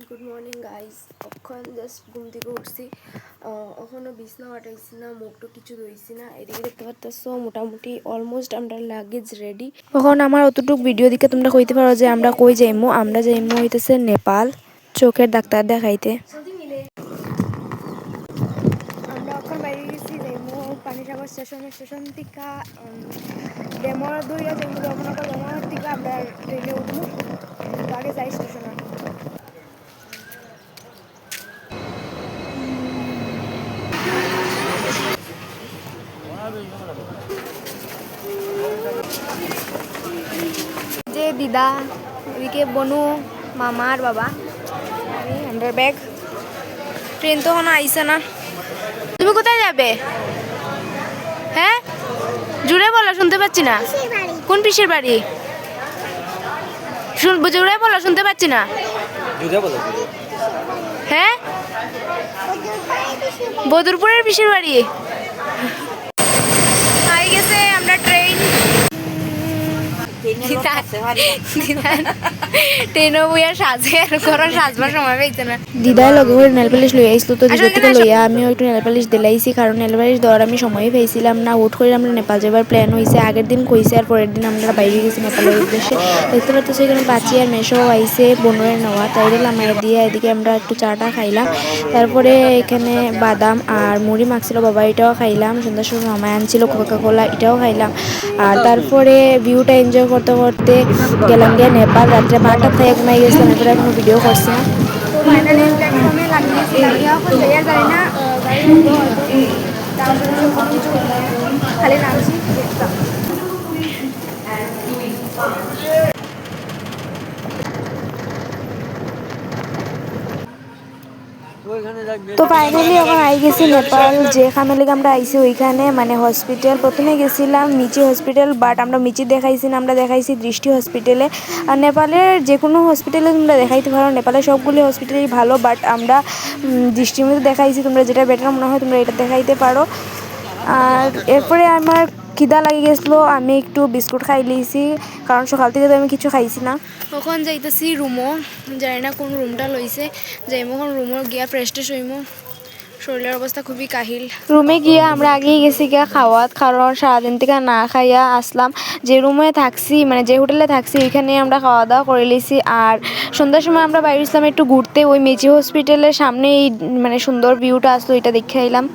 Good morning guys. এখন just ঘুম থেকে উঠছি, এখনও বিছনা হাঁটাইছি না, মুখটু কিছু ধুইছি না। এদিকে দেখতে পাচ্ছ মোটামুটি অলমোস্ট আমরা লাগেজ রেডি। এখন আমার অতটুকু ভিডিও দিকে তোমরা কইতে পারো যে আমরা কই যাইমু। আমরা যাইমু হইতেছে নেপাল চোখের ডাক্তার দেখাইতে। আমরা এখন বাইরে গেছি, যাইমু পানিসাগর স্টেশন থেকে ডেমর দইয়া যাইমু ধর্মনগর। ধর্মনগর থেকে আমরা ট্রেনে উঠবো, আগে যাই স্টেশনে। যে দিদা, এদিকে বনু, মামা আর বাবা, আমরা ব্যাগ। ট্রেন তো এখনো আইসে না। তুমি কোথায় যাবে? হ্যাঁ জুড়ে বলো, শুনতে পাচ্ছি না। কোন পিসির বাড়ি? জুড়ে বলো, শুনতে পাচ্ছি না। হ্যাঁ বদরপুরের পিসির বাড়ি। আই গেছে আমরা ট্রেন। দিদার লগে করে নেল পালিশ লই আইসলো, তো দিদার থেকে লইয়া আমিও একটু নেল পালিশ দিলাইছি, কারণ নেল পালিশ দেওয়ার আমি সময়ই পাইছিলাম না। উঠ করে আমরা নেপাল যাবার প্ল্যান হয়েছে, আগের দিন কইছে আর পরের দিন আমরা বাইরে গেছি নেপালের উদ্দেশ্যে। দেখতে পাচ্ছি সেখানে বাঁচি আর মেশো আইসে বনোয়ের নেওয়া, তাই আমার দিয়ে এদিকে আমরা একটু চাটা খাইলাম। তারপরে এখানে বাদাম আর মুড়ি মাখছিল বাবা, এটাও খাইলাম। সন্ধ্যার সময় মামা আনছিল কোকা কোলা, এটাও খাইলাম। আর তারপরে ভিউটা এনজয় করতে করতে গেলাম গিয়ে নেপাল। রাত্রে 12টা থেকে ঘুমাই গেছিলাম, এরপরে এখনো ভিডিও করছি না। তো ফাইনালি প্ল্যাটফর্মে লাগিয়েছি, লাগিয়ে এখন যাইয়া যায় না, গাড়ি ঢুকবো হয়তো। তার সাথে কোনো কিছু খালি নামছি দেখতাম। তো ফাইনালি এখন আই গেছি নেপাল। যেখানে লেগে আমরা আইসি ওইখানে মানে হসপিটাল, প্রথমে গেছিলাম মিচি হসপিটাল, বাট আমরা মিচি দেখাইছি না, আমরা দেখাইছি দৃষ্টি হসপিটালে। আর নেপালের যে কোনো হসপিটালে তোমরা দেখাইতে পারো, নেপালের সবগুলি হসপিটালই ভালো, বাট আমরা দৃষ্টির মধ্যে দেখাইছি। তোমরা যেটা বেটার মনে হয় তোমরা এটা দেখাইতে পারো। আর এরপরে আমার খিদা লাগে গেছিলো, আমি একটু বিস্কুট খাই লিয়েছি, কারণ সকাল থেকে তো আমি কিছু খাইছি না। তখন যাইতেছি রুমও, জানি না কোন রুমটা লইছে, যাইমো এখন রুমও গিয়া ফ্রেশ ট্রেশ হইমো। শরীরের অবস্থা খুবই কাহিল। রুমে গিয়া আমরা আগেই গেছি গিয়া খাওয়াত, কারণ সারাদিন থেকে না খাইয়া আসলাম। যে রুমে থাকছি মানে যে হোটেলে থাকছি ওইখানে আমরা খাওয়া দাওয়া করে লিছি। আর সন্ধ্যার সময় আমরা বাইরে ইসলাম একটু ঘুরতে, ওই মেচি হসপিটালের সামনে এই মানে সুন্দর ভিউটা আসতো, এটা দেখে আইলাম।